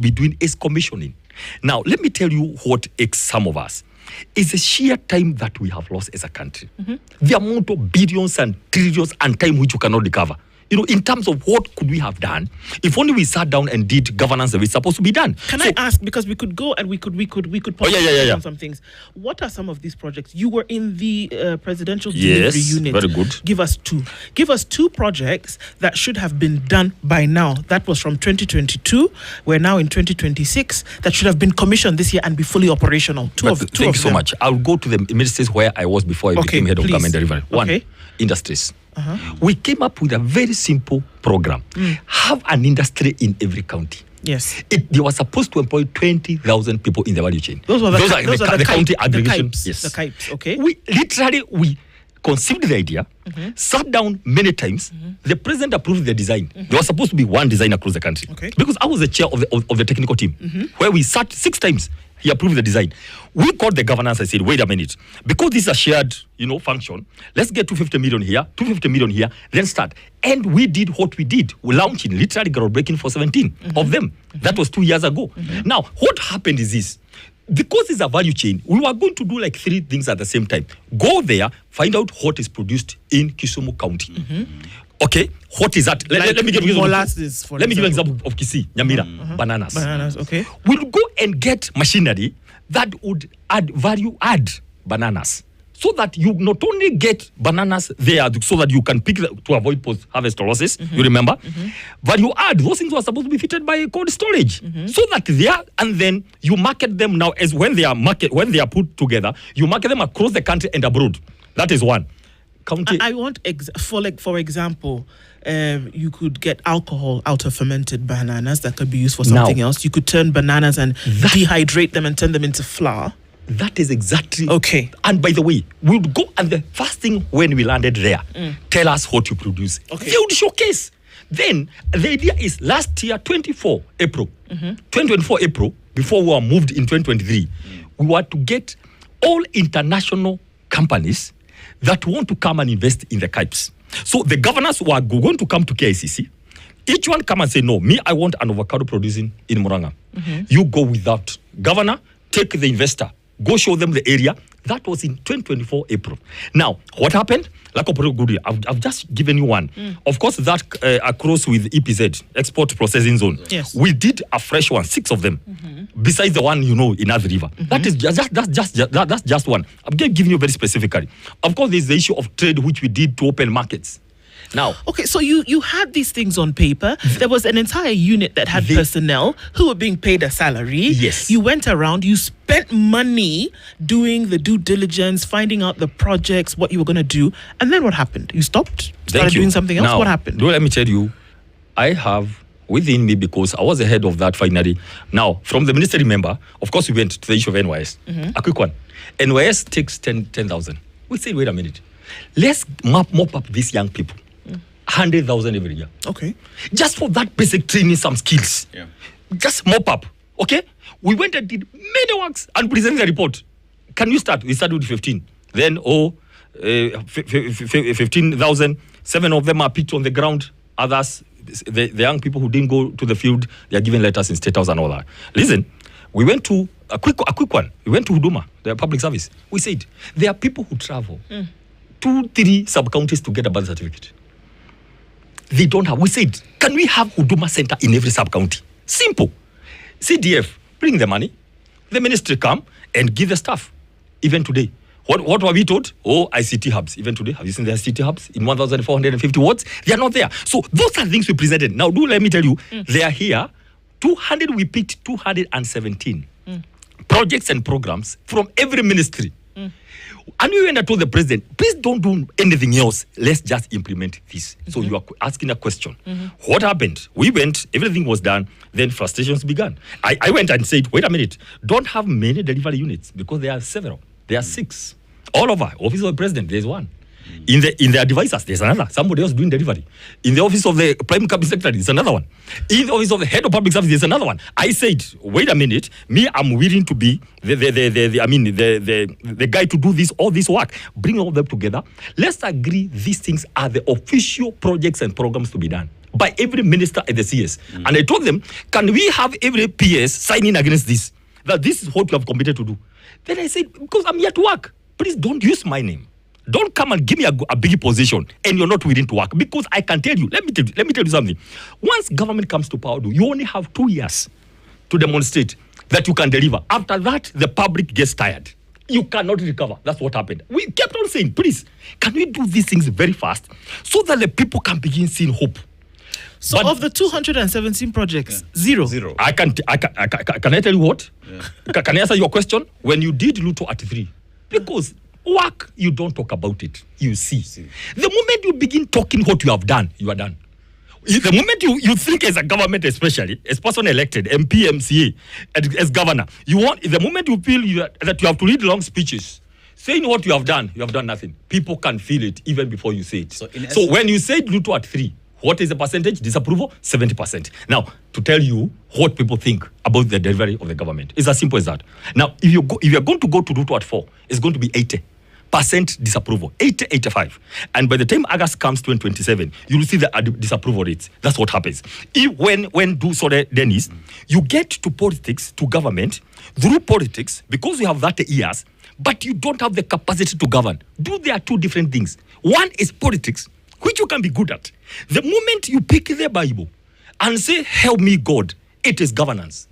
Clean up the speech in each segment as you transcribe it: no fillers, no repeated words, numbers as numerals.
be doing is commissioning. Now, let me tell you what aches some of us. It's the sheer time that we have lost as a country. The amount of billions and trillions and time which you cannot recover. You know, in terms of what could we have done if only we sat down and did governance that was supposed to be done. Can I ask, because we could go and we could on some things. What are some of these projects? You were in the presidential delivery unit. Very good. Give us two. Give us two projects that should have been done by now. That was from 2022. We're now in 2026. That should have been commissioned this year and be fully operational. Thank you so much. I'll go to the ministries where I was before I became head of government delivery. One, industries. We came up with a very simple program. Have an industry in every county. Yes. They were supposed to employ 20,000 people in the value chain. Those are the county aggregation. Yes. The KIPES, okay. We conceived the idea, sat down many times. The president approved the design. There was supposed to be one design across the country. Okay. Because I was the chair of the technical team, where we sat 6 times. He approved the design. We called the governance and said, wait a minute. Because this is a shared, function, let's get 250 million here, 250 million here, then start. And we did what we did. We launched literally groundbreaking for 17 of them. That was 2 years ago. Now, what happened is this. Because it's a value chain, we were going to do like 3 things at the same time. Go there, find out what is produced in Kisumu County. Okay, what is that? Let me give you an example of Kisii, Nyamira, bananas. Bananas, okay. We'll go and get machinery that would add bananas. So that you not only get bananas there so that you can pick to avoid post-harvest losses, you remember? Value add, those things were supposed to be fitted by cold storage. So that and then you market them now as when they are put together, you market them across the country and abroad. That is one. I want, for example, you could get alcohol out of fermented bananas that could be used for something else. You could turn bananas and dehydrate them and turn them into flour. That is exactly okay. And by the way, we would go and the first thing when we landed there, tell us what you produce. Okay. They would showcase. Then the idea is last year, 2024 April, before we were moved in 2023, we were to get all international companies that want to come and invest in the KIPES. So the governors were going to come to KICC. Each one come and say, no, me, I want an avocado producing in Murang'a. You go with that. Governor, take the investor. Go show them the area. That was in 2024 April. Now, what happened? I've just given you one. Of course, that across with EPZ, Export Processing Zone. Yes. We did a fresh one, 6 of them, besides the one in Athi River. That is that's just one. I'm just giving you very specifically. Of course, there's the issue of trade, which we did to open markets. Now, okay, so you had these things on paper. There was an entire unit that had personnel who were being paid a salary. Yes. You went around, you spent money doing the due diligence, finding out the projects, what you were going to do. And then what happened? You stopped? Started doing something else? Now, what happened? Let me tell you, I have within me, because I was the head of that finally. Now, from the ministry member, of course, we went to the issue of NYS. A quick one. NYS takes 10,000. We said, wait a minute. Let's mop up these young people. 100,000 every year. Okay. Just for that basic training, some skills. Yeah. Just mop up. Okay? We went and did many works and presented the report. Can you start? We started with 15. Then, 15,000. 7 of them are picked on the ground. Others, the young people who didn't go to the field, they are given letters in State House and all that. Listen, we went to a quick one. We went to Huduma, the public service. We said, there are people who travel 2-3 sub-counties to get a birth certificate. They don't have. We said, can we have Huduma Center in every sub-county? Simple. CDF, bring the money. The ministry come and give the staff. Even today. What were we told? ICT hubs. Even today, have you seen the ICT hubs in 1,450 wards? They are not there. So those are things we presented. Now, let me tell you, they are here. 200, we picked 217 projects and programs from every ministry. And we went and told the president, please don't do anything else. Let's just implement this. So you are asking a question. What happened? We went, everything was done, then frustrations began. I went and said, wait a minute, don't have many delivery units because there are several. There are 6. All over. Office of the president, there's one. In their devices, there's another. Somebody else doing delivery. In the office of the prime cabinet secretary, there's another one. In the office of the head of public service, there's another one. I said, wait a minute, I'm willing to be the guy to do all this work. Bring all them together. Let's agree these things are the official projects and programs to be done. by every minister at the CS. And I told them, can we have every PS signing against this? That this is what you have committed to do. Then I said, because I'm here to work, please don't use my name. Don't come and give me a big position and you're not willing to work. Because I can tell you, let me tell you something. Once government comes to power, you only have 2 years to demonstrate that you can deliver. After that, the public gets tired. You cannot recover. That's what happened. We kept on saying, please, can we do these things very fast so that the people can begin seeing hope? So but of the 217 projects, zero. Can I tell you what? Yeah. Can I answer your question? When you did Luto at 3, because work, you don't talk about it. You see. The moment you begin talking what you have done, you are done. The moment you think as a government, especially as person elected, MP, MCA, as governor, the moment you feel that you have to read long speeches, saying what you have done nothing. People can feel it even before you say it. So when you say Luto at 3, what is the percentage? Disapproval? 70%. Now, to tell you what people think about the delivery of the government, it's as simple as that. Now, if you're going to go to Luto at 4, it's going to be 80% disapproval, 85. And by the time August comes 2027, you will see the disapproval rates. That's what happens. Dennis, you get to politics, to government, through politics, because you have that years, but you don't have the capacity to govern. There are two different things. One is politics, which you can be good at. The moment you pick the Bible and say, help me God, it is governance.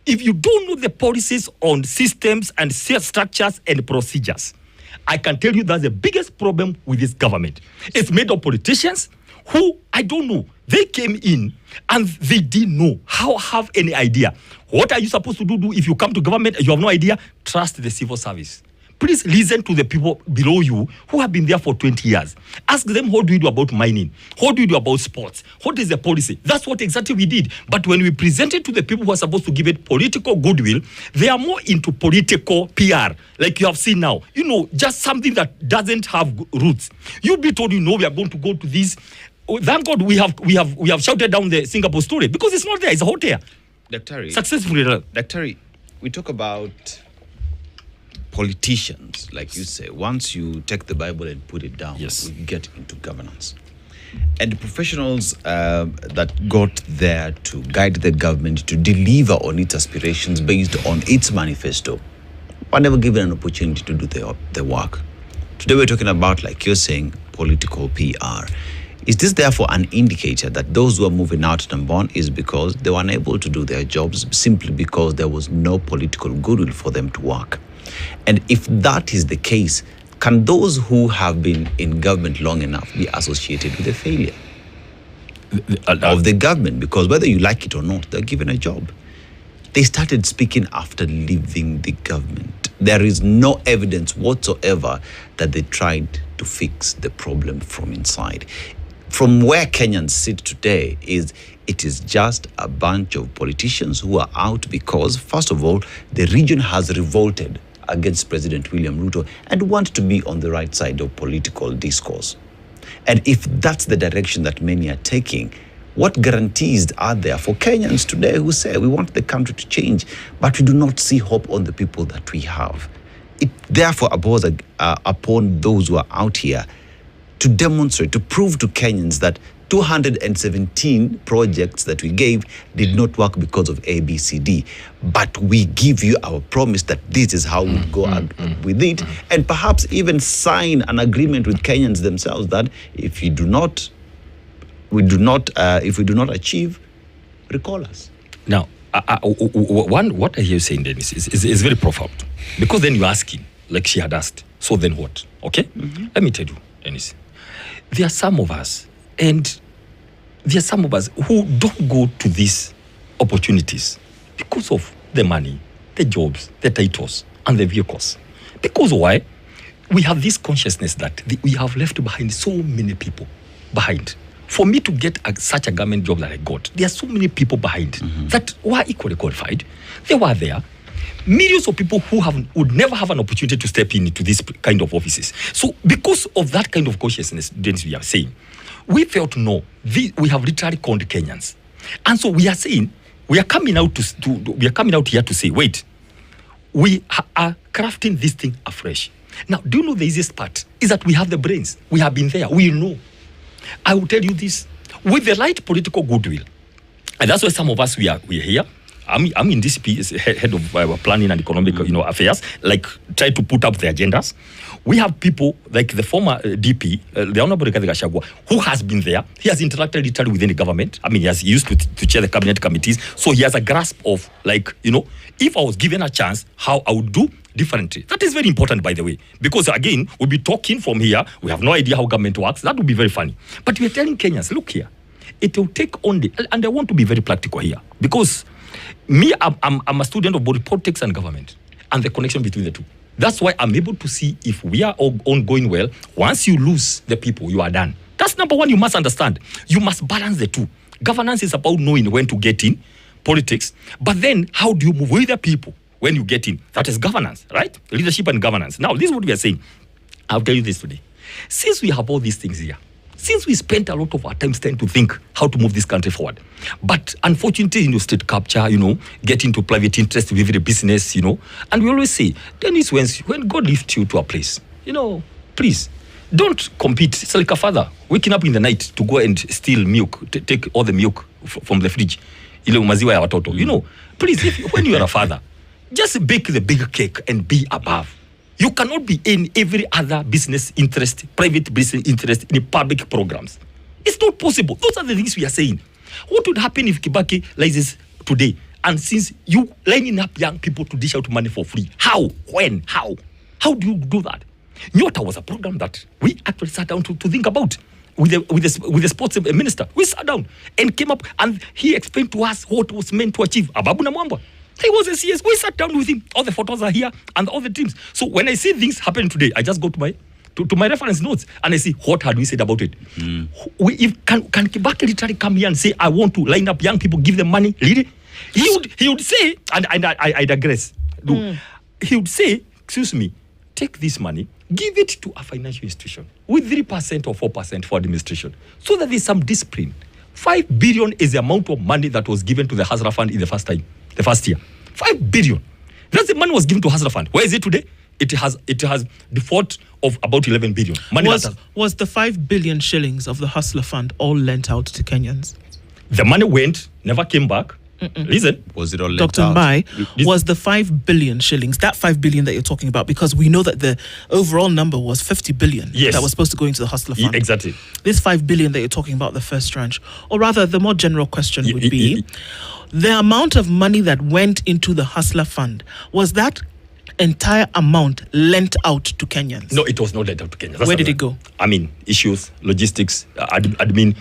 If you don't know the policies on systems and structures and procedures, I can tell you that's the biggest problem with this government. It's made of politicians who, I don't know, they came in and they didn't know have any idea. What are you supposed to do if you come to government and you have no idea? Trust the civil service. Please listen to the people below you who have been there for 20 years. Ask them, what do you do about mining? What do you do about sports? What is the policy? That's what exactly we did. But when we presented to the people who are supposed to give it political goodwill, they are more into political PR, like you have seen now. Just something that doesn't have roots. You'll be told, we are going to go to this. Thank God we have shouted down the Singapore story because it's not there. It's a hot air. Dr. Successfully. Dr. We talk about politicians, like you say. Once you take the Bible and put it down, yes, we get into governance. And the professionals that got there to guide the government to deliver on its aspirations based on its manifesto were never given an opportunity to do their work. Today we're talking about, like you're saying, political PR. Is this therefore an indicator that those who are moving out to Nambon is because they were unable to do their jobs simply because there was no political goodwill for them to work? And if that is the case, can those who have been in government long enough be associated with the failure of the government? Because whether you like it or not, they're given a job. They started speaking after leaving the government. There is no evidence whatsoever that they tried to fix the problem from inside. From where Kenyans sit today it is just a bunch of politicians who are out because, first of all, the region has revolted against President William Ruto and want to be on the right side of political discourse. And if that's the direction that many are taking, what guarantees are there for Kenyans today who say we want the country to change, but we do not see hope on the people that we have? It therefore abhors upon those who are out here to demonstrate, to prove to Kenyans that 217 projects that we gave did not work because of A, B, C, D. But we give you our promise that this is how we go with it, and perhaps even sign an agreement with Kenyans themselves that if we do not achieve, recall us. Now, what I hear you saying, Dennis, is very profound. Because then you're asking, like she had asked, so then what? Okay? Let me tell you, Dennis. There are some of us who don't go to these opportunities because of the money, the jobs, the titles, and the vehicles. Because why? We have this consciousness that we have left behind so many people behind. For me to get such a government job that I got, there are so many people behind that were equally qualified. They were there. Millions of people who would never have an opportunity to step into this kind of offices. So because of that kind of consciousness, we are saying, we felt we have literally conned Kenyans. And so we are saying, we are coming out here to say, wait, we are crafting this thing afresh. Now, do you know the easiest part is that we have the brains. We have been there. We know. I will tell you this. with the right political goodwill. And that's why some of us, we are here. I'm in DCP, as head of planning and economic affairs, like try to put up the agendas. We have people like the former DP, the Honorable Rigathi Gachagua, who has been there. He has interacted literally within the government. I mean, he used to chair the cabinet committees. So he has a grasp of, like, if I was given a chance, how I would do differently. That is very important, by the way, because again, we'll be talking from here. We have no idea how government works. That would be very funny. But we're telling Kenyans, look here, it will take only, and I want to be very practical here, because me, I'm a student of both politics and government and the connection between the two. That's why I'm able to see if we are all going well. Once you lose the people, you are done. That's number one. You must understand. You must balance the two. Governance is about knowing when to get in politics, but then how do you move with the people when you get in? That is governance, right? Leadership and governance. Now, this is what we are saying. I'll tell you this today. Since we have all these things here, since we spent a lot of our time trying to think how to move this country forward, but unfortunately, state capture, get into private interest with every business, and we always say, Dennis, when God lifts you to a place, please don't compete. It's like a father waking up in the night to go and steal milk, take all the milk from the fridge. Maziwa ya watoto. Please, when you are a father, just bake the big cake and be above. You cannot be in every other business interest, private business interest in public programs. It's not possible. Those are the things we are saying. What would happen if Kibaki rises today? And since you lining up young people to dish out money for free, how? When? How? How do you do that? Nyota was a program that we actually sat down to think about with the sports minister. We sat down and came up, and he explained to us what was meant to achieve. Ababu na Mwamba. He was a CS. We sat down with him. All the photos are here and all the teams. So when I see things happen today, I just go to my reference notes and I see what had we said about it. Can Kibaki literally come here and say, I want to line up young people, give them money? Really? He would say, and I digress. He would say, excuse me, take this money, give it to a financial institution with 3% or 4% for administration, so that there's some discipline. 5 billion is the amount of money that was given to the Hustler Fund in the first year. 5 billion. That's the money was given to Hustler Fund. Where is it today? It has default of about 11 billion. Money was the 5 billion shillings of the Hustler Fund all lent out to Kenyans? The money went, never came back. Listen. Was it all lent Dr. out? Mbai, was the 5 billion shillings, that 5 billion that you're talking about, because we know that the overall number was 50 billion that was supposed to go into the Hustler Fund. Exactly. This 5 billion that you're talking about, the first tranche, or rather the more general question would be, the amount of money that went into the Hustler Fund, was that entire amount lent out to Kenyans? No, it was not lent out to Kenyans. Where did it go? I mean, issues, logistics, admin,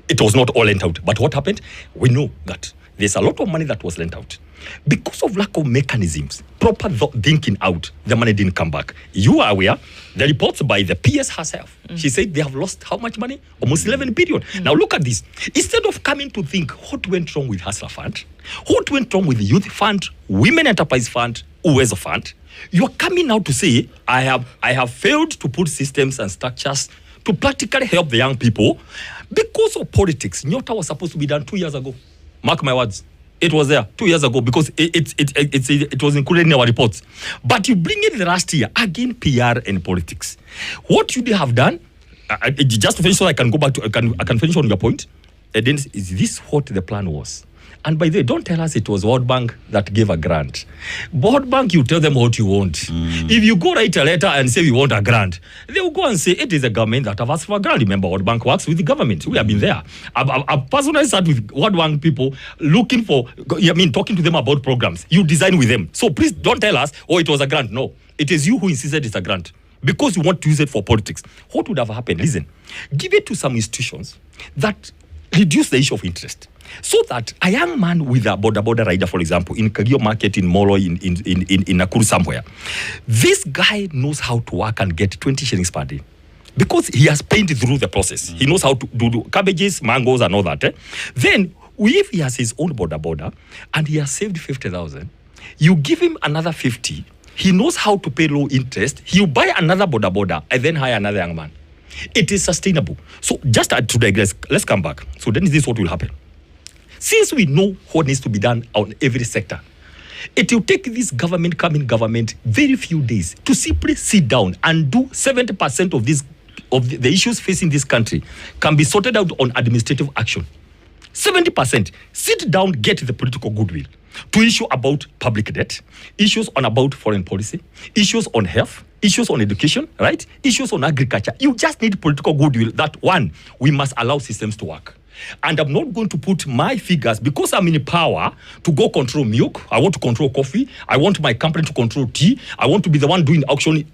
it was not all lent out. But what happened? We know that there's a lot of money that was lent out. Because of lack of mechanisms, proper thinking out, the money didn't come back. You are aware, the reports by the PS herself, she said they have lost how much money? Almost 11 billion. Now look at this. Instead of coming to think what went wrong with Hustler Fund, what went wrong with the Youth Fund, Women Enterprise Fund, Uwezo Fund, you're coming now to say, I have failed to put systems and structures to practically help the young people because of politics. Nyota was supposed to be done 2 years ago. Mark my words. It was there 2 years ago because it was included in our reports. But you bring it the last year, again, PR and politics. What you have done, just to finish so I can go back to, I can finish on your point, then is this what the plan was? And by the way, don't tell us it was World Bank that gave a grant. World Bank, you tell them what you want. If you go write a letter and say we want a grant, they will go and say it is the government that have asked for a grant. Remember, World Bank works with the government. We have been there. I've personally sat with World Bank people looking for, talking to them about programs. You design with them. So please don't tell us, oh, it was a grant. No, it is you who insisted it's a grant because you want to use it for politics. What would have happened? Listen, give it to some institutions that reduce the issue of interest. So that a young man with a border rider, for example, in Kagio Market, in Molo, in Nakuru somewhere, this guy knows how to work and get 20 shillings per day. Because he has painted through the process. He knows how to do cabbages, mangoes, and all that. Then, if he has his own border, and he has saved 50,000, you give him another 50, he knows how to pay low interest, he'll buy another border, and then hire another young man. It is sustainable. So, just to digress, let's come back. So, then this is what will happen. Since we know what needs to be done on every sector, it will take this government very few days to simply sit down and do 70% of these of the issues facing this country can be sorted out on administrative action. 70%. Sit down, get the political goodwill to issue about public debt, issues on about foreign policy, issues on health, issues on education, right? Issues on agriculture. You just need political goodwill that, one, we must allow systems to work. And I'm not going to put my figures, because I'm in power, to go control milk. I want to control coffee. I want my company to control tea. I want to be the one doing auction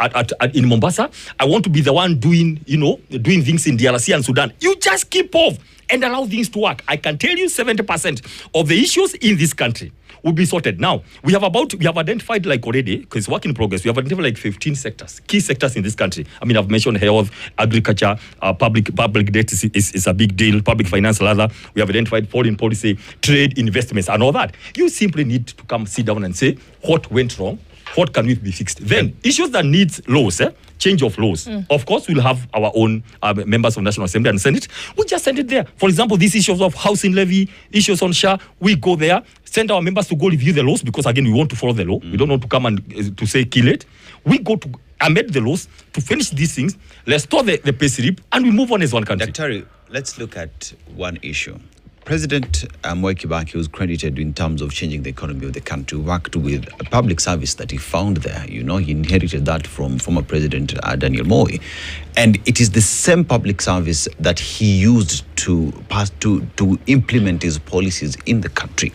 in Mombasa. I want to be the one doing things in DRC and Sudan. You just keep off and allow things to work. I can tell you 70% of the issues in this country will be sorted. Now, we have identified, like, already, because it's work in progress, we have identified like 15 sectors, key sectors in this country. I mean, I've mentioned health, agriculture, public debt is a big deal, public finance, rather. We have identified foreign policy, trade, investments, and all that. You simply need to come sit down and say, what went wrong? What can we be fixed? Then, issues that needs laws, change of laws. Of course, we'll have our own members of National Assembly and Senate. We just send it there. For example, these issues of housing levy, issues on SHA, we go there, send our members to go review the laws, because, again, we want to follow the law. We don't want to come and to say kill it. We go to amend the laws to finish these things, restore the pay slip, and we move on as one country. Daktari, let's look at one issue. President Mwai Kibaki was credited in terms of changing the economy of the country, worked with a public service that he found there. He inherited that from former President Daniel Moi. And it is the same public service that he used to implement his policies in the country.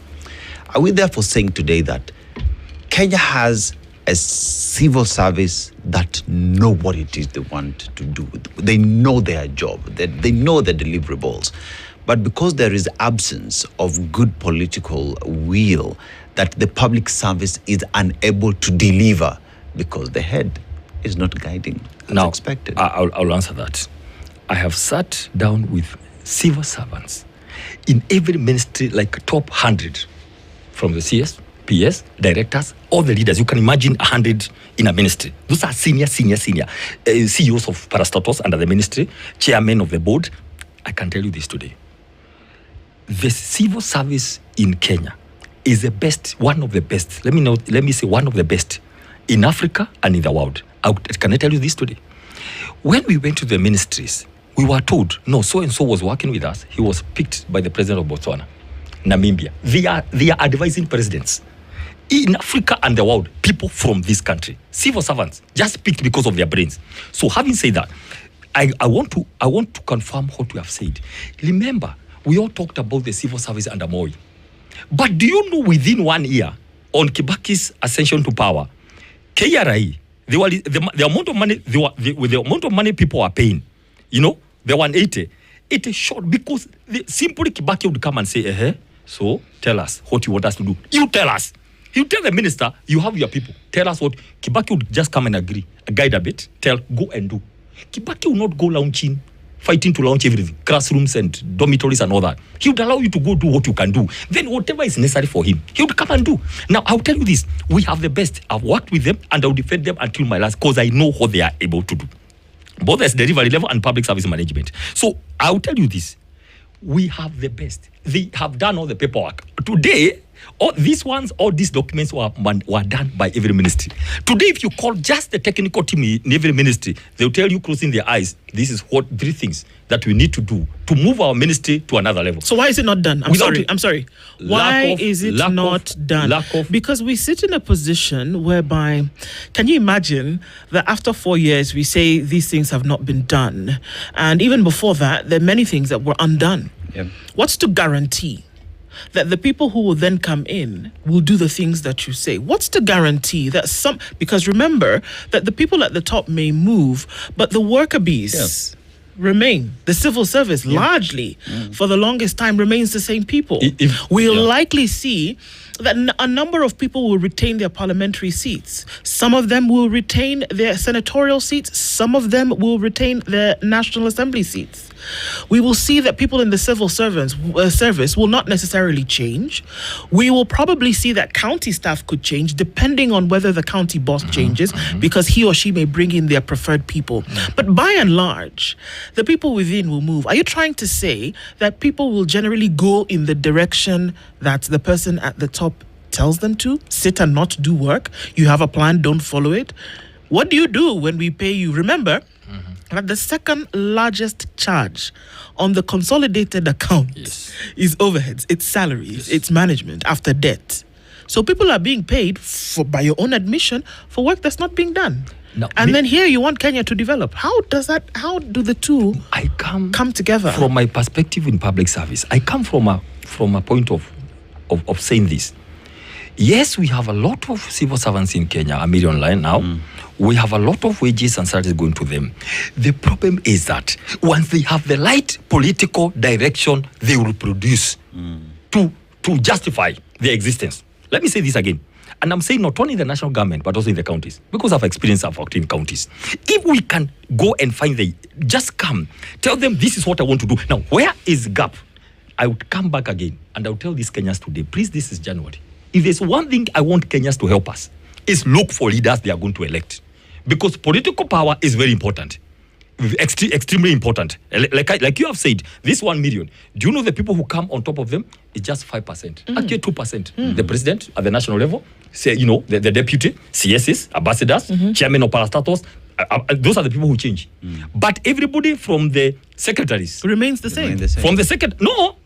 Are we therefore saying today that Kenya has a civil service that know what it is they want to do? They know their job, they know the deliverables. But because there is absence of good political will, that the public service is unable to deliver because the head is not guiding as expected. I'll answer that. I have sat down with civil servants in every ministry, like top 100, from the CS, PS, directors, all the leaders. You can imagine 100 in a ministry. Those are senior CEOs of parastatals under the ministry, chairman of the board. I can tell you this today. The civil service in Kenya is the best, one of the best. Let me say one of the best in Africa and in the world. Can I tell you this today? When we went to the ministries, we were told, no, so-and-so was working with us. He was picked by the president of Botswana, Namibia. They are advising presidents in Africa and the world, people from this country, civil servants, just picked because of their brains. So having said that, I want to confirm what we have said. Remember, we all talked about the civil service under Moi. But do you know, within 1 year, on Kibaki's ascension to power, KRI, the amount of money, with the amount of money people are paying, the 180, it is short, because simply Kibaki would come and say, so tell us what you want us to do. You tell us. You tell the minister, you have your people. Tell us what. Kibaki would just come and agree, guide a bit, go and do. Kibaki will not go launching, fighting to launch everything, classrooms and dormitories and all that. He would allow you to go do what you can do. Then whatever is necessary for him, he would come and do. Now, I'll tell you this. We have the best. I've worked with them and I'll defend them until my last, because I know what they are able to do, both as delivery level and public service management. So I'll tell you this. We have the best. They have done all the paperwork. Today, all these documents were done by every ministry. Today, if you call just the technical team in every ministry, they'll tell you, closing their eyes, this is what 3 things that we need to do to move our ministry to another level. So why is it not done? I'm sorry. Why is it not done? Because we sit in a position whereby, can you imagine that after 4 years, we say these things have not been done? And even before that, there are many things that were undone. Yeah. What's to guarantee that the people who will then come in will do the things that you say? What's to guarantee that because remember that the people at the top may move, but the worker bees remain. The civil service largely for the longest time remains the same people. We'll likely see that a number of people will retain their parliamentary seats. Some of them will retain their senatorial seats. Some of them will retain their National Assembly seats. We will see that people in the civil service will not necessarily change. We will probably see that county staff could change depending on whether the county boss changes, because he or she may bring in their preferred people. But by and large, the people within will move. Are you trying to say that people will generally go in the direction that the person at the top tells them to? Sit and not do work? You have a plan, don't follow it? What do you do when we pay you? Remember, that the second largest charge on the consolidated account is overheads, it's salaries, it's management after debt. So people are being paid for, by your own admission, for work that's not being done. Now, and then here you want Kenya to develop. How do the two come together? From my perspective in public service, I come from a point of saying this. Yes, we have a lot of civil servants in Kenya, 1 million line now. We have a lot of wages and salaries going to them. The problem is that once they have the right political direction, they will produce to justify their existence. Let me say this again. And I'm saying not only in the national government, but also in the counties. Because I've experienced I've worked in counties. If we can go and find just come, tell them this is what I want to do. Now, where is gap? I would come back again and I would tell these Kenyans today, please, this is January. If there's one thing I want Kenyans to help us, is look for leaders they are going to elect. Because political power is very important. Extremely important. Like you have said, this 1 million, do you know the people who come on top of them? It's just 5%. Actually 2%. The president at the national level, say, the deputy, CSs, ambassadors, chairman of parastatals, those are the people who change. But everybody from the secretaries remains the same. From the second, no.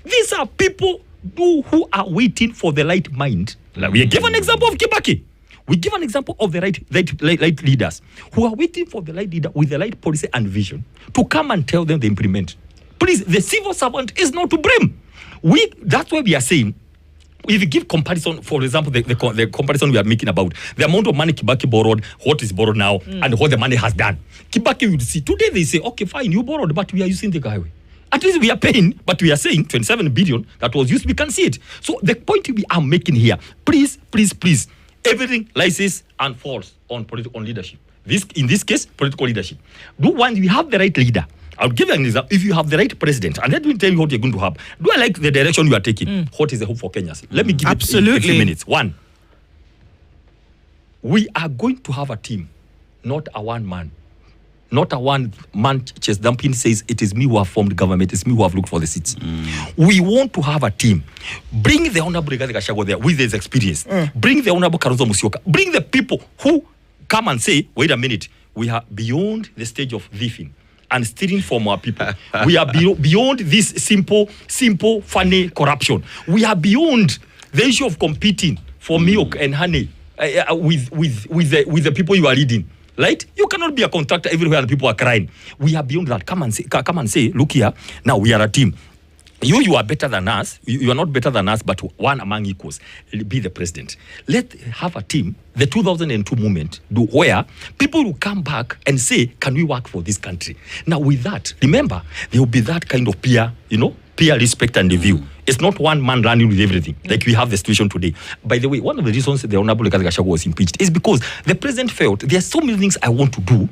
These are people who are waiting for the right mind. Like we give an example of Kibaki. We give an example of the right leaders who are waiting for the right leader with the right policy and vision to come and tell them they implement. Please, the civil servant is not to blame. That's why we are saying, if you give comparison, for example, the comparison we are making about the amount of money Kibaki borrowed, what is borrowed now, and what the money has done. Kibaki would see, today they say, okay, fine, you borrowed, but we are using the highway. At least we are paying, but we are saying 27 billion that was used, we can see it. So the point we are making here, please, everything rises and falls on leadership. In this case, political leadership. Once we have the right leader, I'll give you an example. If you have the right president, and let me tell you what you're going to have. Do I like the direction you are taking? What is the hope for Kenyans? Let me give it a few minutes. One, we are going to have a team, not a one man. Not a one-man chest dumping says, it is me who have formed government, it's me who have looked for the seats. We want to have a team. Bring the Honorable Rigathi Gachagua there with his experience. Bring the Honorable Kalonzo Musyoka. Bring the people who come and say, wait a minute, we are beyond the stage of thieving and stealing from our people. We are beyond this simple, funny corruption. We are beyond the issue of competing for milk and honey with the people you are leading. Right? You cannot be a contractor everywhere and people are crying. We are beyond that. Come and say, look here, now we are a team. You are better than us. You are not better than us, but one among equals. Be the president. Let's have a team, the 2002 movement, where people will come back and say, can we work for this country? Now with that, remember, there will be that kind of peer respect and review. It's not one man running with everything, like we have the situation today. By the way, one of the reasons the Honorable Rigathi Gachagua was impeached is because the president felt there are so many things I want to do,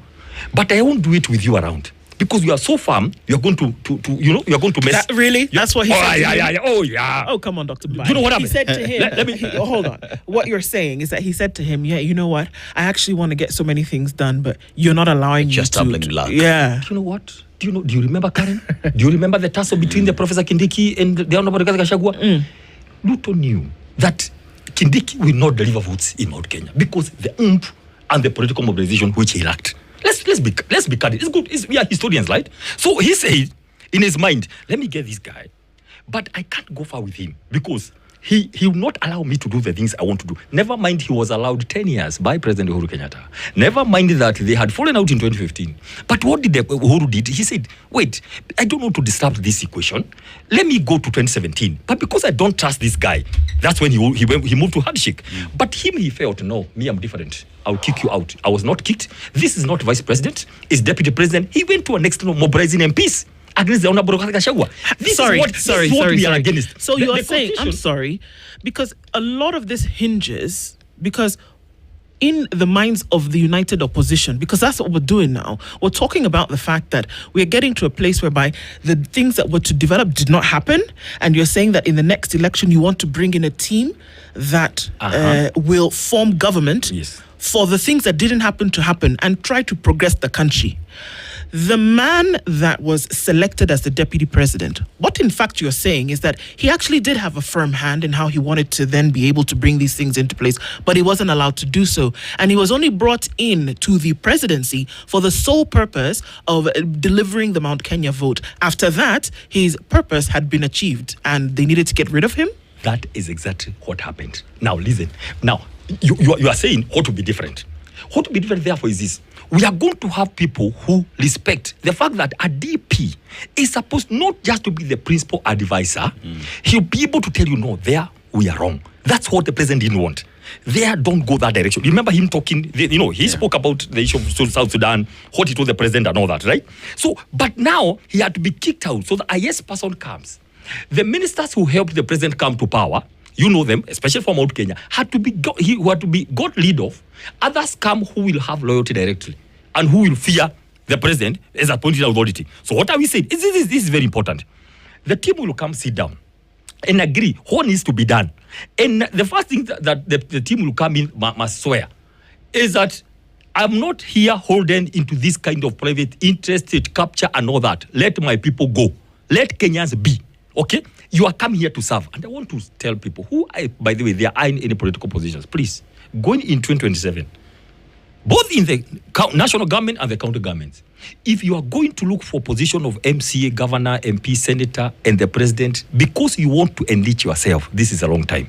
but I won't do it with you around. Because you are so firm, you're going to you're going to mess. Really? That's what he said. Yeah. Oh, yeah. Oh, come on, Dr. Bai. You know what happened? He said to him, hold on. What you're saying is that he said to him, yeah, you know what? I actually want to get so many things done, but you're not allowing me to. Just stumbling luck. Yeah. Do you know what? Do you remember Karen? Do you remember the tussle between the Professor Kindiki and the Honorable Rigathi Gachagua? Ruto knew that Kindiki will not deliver votes in Mount Kenya because the oomph and the political mobilization which he lacked. Let's be candid. It's good. We are historians, right? So he said in his mind, let me get this guy, but I can't go far with him because he will not allow me to do the things I want to do. Never mind, he was allowed 10 years by President Uhuru Kenyatta. Never mind that they had fallen out in 2015. But what did Uhuru did? He said, wait, I don't want to disrupt this equation. Let me go to 2017. But because I don't trust this guy, that's when he moved to handshake. But he felt, no, me, I'm different. I'll kick you out. I was not kicked. This is not vice president. It's deputy president. He went to an external mobilizing MPs. Against the Honorable Rigathi Gachagua. This is what we are against. So you're saying, I'm sorry, because a lot of this hinges, because in the minds of the united opposition, because that's what we're doing now, we're talking about the fact that we're getting to a place whereby the things that were to develop did not happen, and you're saying that in the next election you want to bring in a team that will form government for the things that didn't happen to happen and try to progress the country. the man that was selected as the deputy president, what in fact you're saying is that he actually did have a firm hand in how he wanted to then be able to bring these things into place, but he wasn't allowed to do so. And he was only brought in to the presidency for the sole purpose of delivering the Mount Kenya vote. After that, his purpose had been achieved and they needed to get rid of him. That is exactly what happened. Now, listen. Now, you are saying what will be different. What will be different, therefore, is this. We are going to have people who respect the fact that a DP is supposed not just to be the principal advisor. He'll be able to tell you, no, there we are wrong. That's what the president didn't want. There, don't go that direction. You remember him talking, he spoke about the issue of South Sudan, what he told the president and all that, right? So, but now he had to be kicked out. So the highest person comes. The ministers who helped the president come to power, you know them, especially from Mount Kenya, had to be got rid of. Others come who will have loyalty directly and who will fear the president as appointed authority. So what are we saying? This is very important. The team will come sit down and agree what needs to be done. And the first thing that the team will come in must swear is that I'm not here holding into this kind of private interest, capture and all that. Let my people go. Let Kenyans be. Okay? You are coming here to serve. And I want to tell people by the way, they are in any political positions. Please, going in 2027, both in the national government and the county governments, if you are going to look for position of MCA, governor, MP, senator, and the president, because you want to enrich yourself, this is a long time.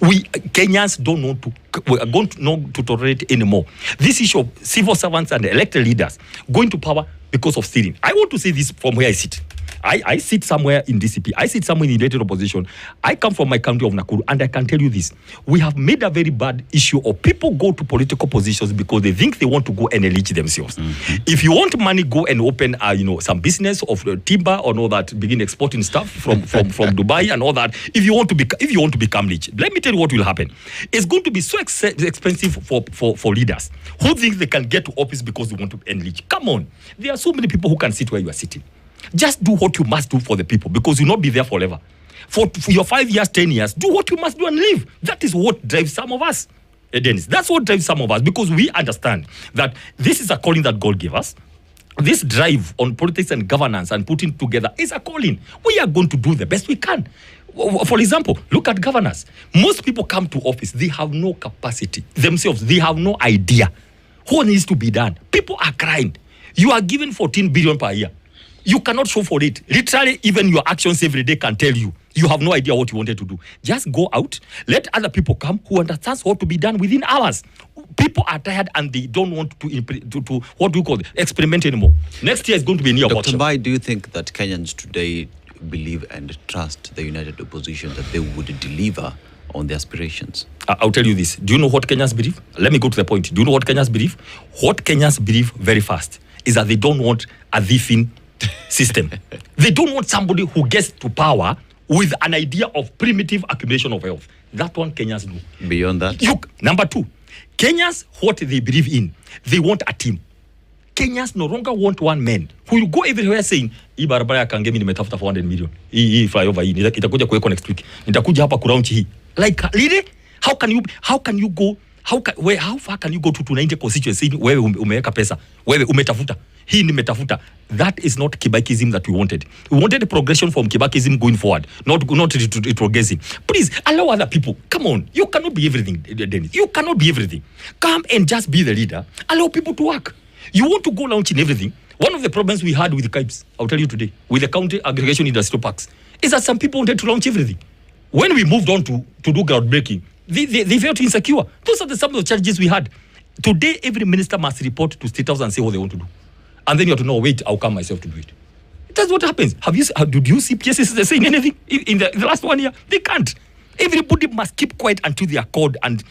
We Kenyans don't want to tolerate anymore. This issue of civil servants and elected leaders going to power because of stealing. I want to say this from where I sit. I sit somewhere in DCP. I sit somewhere in elected opposition. I come from my county of Nakuru, and I can tell you this. We have made a very bad issue of people go to political positions because they think they want to go and enrich themselves. Mm-hmm. If you want money, go and open some business of timber or all that, begin exporting stuff from Dubai and all that. If you want to become rich, let me tell you what will happen. It's going to be so expensive for leaders who think they can get to office because they want to enrich. Come on. There are so many people who can sit where you are sitting. Just do what you must do for the people because you'll not be there forever. For your 5 years, 10 years, do what you must do and live. That is what drives some of us, Dennis. That's what drives some of us because we understand that this is a calling that God gave us. This drive on politics and governance and putting together is a calling. We are going to do the best we can. For example, look at governors. Most people come to office, they have no capacity themselves. They have no idea what needs to be done. People are crying. You are given 14 billion per year. You cannot show for it. Literally, even your actions every day can tell you. You have no idea what you wanted to do. Just go out. Let other people come who understands what to be done within hours. People are tired and they don't want to what do you call it? Experiment anymore. Next year is going to be a new Dr. workshop. Mbai, do you think that Kenyans today believe and trust the united opposition that they would deliver on their aspirations? I'll tell you this. Do you know what Kenyans believe? Let me go to the point. Do you know what Kenyans believe? What Kenyans believe very fast is that they don't want a thieving system. They don't want somebody who gets to power with an idea of primitive accumulation of wealth. That one Kenyans do. Beyond that? Number two, Kenyans, what they believe in, they want a team. Kenyans no longer want one man who will go everywhere saying, hii barabara ya Kangemi nimetafuta 400 million. Hii flyover hii itakuja kuweko next week. Nitakuja hapa kuraunchi hii. Like, really? How far can you go to 90 constituency wewe umeweka pesa, wewe umetafuta hii nimetafuta? That is not Kibakism that we wanted. We wanted a progression from Kibakism going forward, not retrogressing. Please allow other people. Come on, you cannot be everything, Dennis. You cannot be everything. Come and just be the leader. Allow people to work. You want to go launching everything. One of the problems we had with the KIPES, I'll tell you today, with the county aggregation industrial parks, is that some people wanted to launch everything. When we moved on to do groundbreaking, they felt insecure. Those are some of the challenges we had. Today, every minister must report to State House and say what they want to do. And then you have to know, wait, I'll come myself to do it. That's what happens. Did you see PSS saying anything in the last 1 year? They can't. Everybody must keep quiet until they are called and,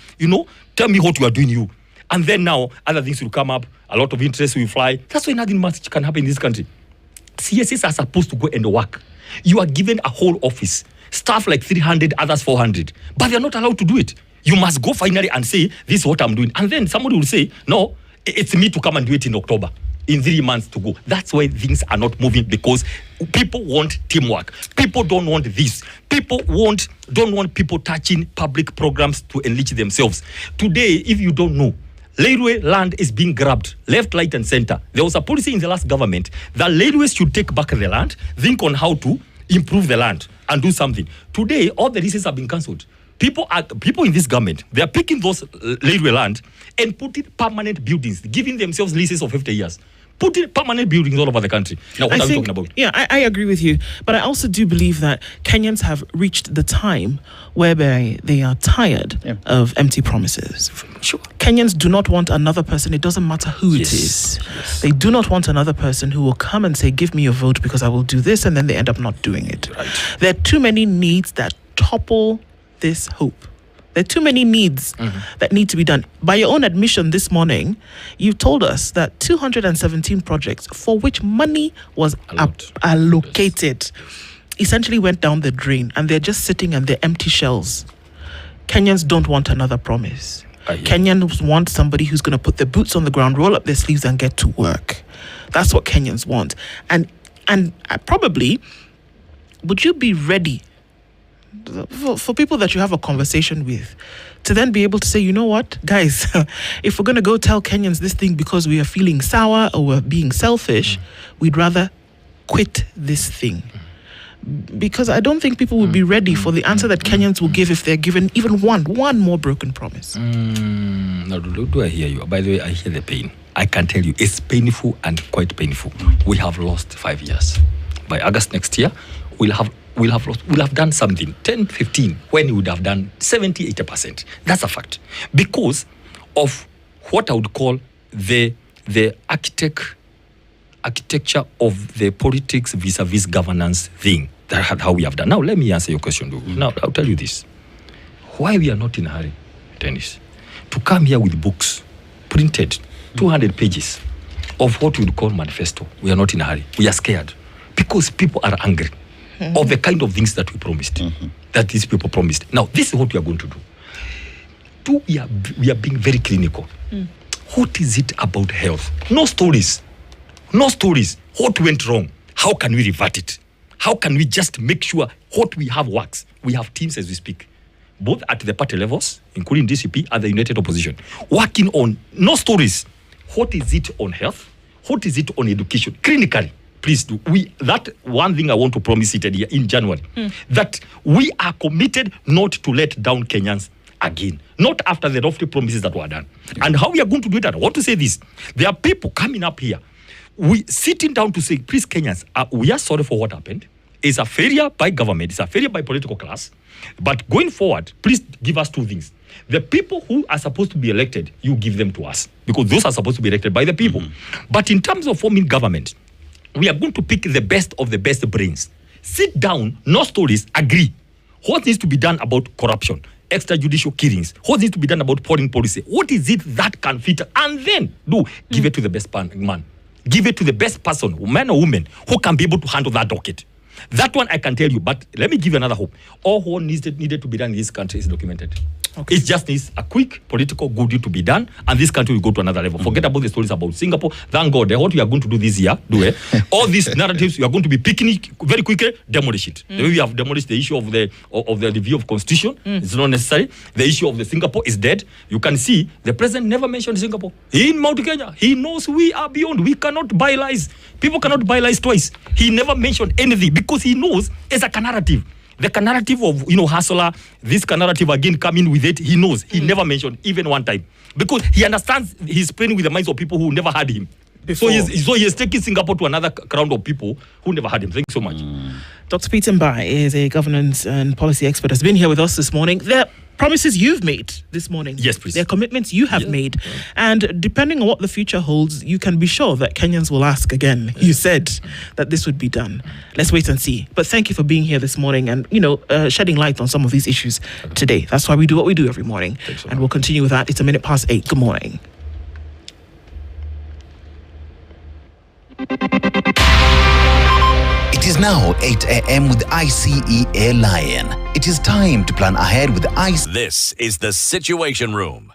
tell me what you are doing you. And then now, other things will come up. A lot of interest will fly. That's why nothing much can happen in this country. CSS are supposed to go and work. You are given a whole office. Staff like 300, others 400. But they're not allowed to do it. You must go finally and say, this is what I'm doing. And then somebody will say, no, it's me to come and do it in October. In 3 months to go. That's why things are not moving, because people want teamwork. People don't want this. People don't want people touching public programs to enrich themselves. Today, if you don't know, railway land is being grabbed left, right, and center. There was a policy in the last government that railways should take back the land, think on how to improve the land and do something. Today, all the leases have been cancelled. People in this government, they are picking those railway land and putting permanent buildings, giving themselves leases of 50 years. Putting permanent buildings all over the country. Now, what are we talking about? Yeah, I agree with you. But I also do believe that Kenyans have reached the time whereby they are tired of empty promises. Sure. Kenyans do not want another person. It doesn't matter who it is. Yes. They do not want another person who will come and say, give me your vote because I will do this, and then they end up not doing it. Right. There are too many needs that topple this hope. There are too many needs that need to be done. By your own admission this morning, you told us that 217 projects for which money was allocated essentially went down the drain, and they're just sitting and they're empty shells. Kenyans don't want another promise. Kenyans want somebody who's going to put their boots on the ground, roll up their sleeves, and get to work. That's what Kenyans want. And probably, would you be ready for people that you have a conversation with to then be able to say, you know what, guys, if we're going to go tell Kenyans this thing because we are feeling sour or we're being selfish, we'd rather quit this thing? Because I don't think people would be ready for the answer that Kenyans will give if they're given even one more broken promise. No, do I hear you? By the way, I hear the pain. I can tell you, it's painful and quite painful. We have lost 5 years. By August next year, we'll have done something 10, 15 when we would have done 70, 80%. That's a fact. Because of what I would call the architecture of the politics vis-a-vis governance thing. That's how we have done. Now, let me answer your question. Now, I'll tell you this. Why we are not in a hurry, Dennis, to come here with books, printed, 200 pages of what we would call manifesto. We are not in a hurry. We are scared because people are angry of the kind of things that we promised, that these people promised. Now, this is what we are going to do. We are being very clinical. What is it about health? No stories. No stories. What went wrong? How can we revert it? How can we just make sure what we have works? We have teams as we speak, both at the party levels, including DCP, and the United Opposition, working on no stories. What is it on health? What is it on education? Clinically. Please do. That one thing I want to promise it in January, that we are committed not to let down Kenyans again, not after the lofty promises that were done. And how we are going to do it, I want to say this. There are people coming up here, we sitting down to say, please Kenyans, we are sorry for what happened. It's a failure by government, it's a failure by political class. But going forward, please give us two things. The people who are supposed to be elected, you give them to us, because those are supposed to be elected by the people. But in terms of forming government, we are going to pick the best of the best brains. Sit down, no stories, agree. What needs to be done about corruption, extrajudicial killings? What needs to be done about foreign policy? What is it that can fit? And then give it to the best man. Give it to the best person, man or woman, who can be able to handle that docket. That one I can tell you, but let me give you another hope. All what needed to be done in this country is documented. Okay. It just needs a quick political good deed to be done, and this country will go to another level. Forget about the stories about Singapore. Thank God, what we are going to do this year, all these narratives, we are going to be picking it very quickly, demolish it. The way we have demolished the issue of the review of constitution, it's not necessary. The issue of the Singapore is dead. You can see the president never mentioned Singapore. In Mount Kenya, he knows we are beyond. We cannot buy lies. People cannot buy lies twice. He never mentioned anything because he knows it's a narrative. The narrative of, Hustler, this narrative again coming with it, he knows. He never mentioned even one time. Because he understands he's playing with the minds of people who never had him. So he is taking Singapore to another crowd of people who never had him. Thank you so much. Dr. Peter Mbai is a governance and policy expert, has been here with us this morning. There are promises you've made this morning. Yes, please. There are commitments you have made. And depending on what the future holds, you can be sure that Kenyans will ask again. You said that this would be done. Let's wait and see. But thank you for being here this morning and, shedding light on some of these issues today. That's why we do what we do every morning. And we'll continue with that. It's 8:01. Good morning. It is now 8 a.m. with ICEA Lion. It is time to plan ahead with ICEA. This is the Situation Room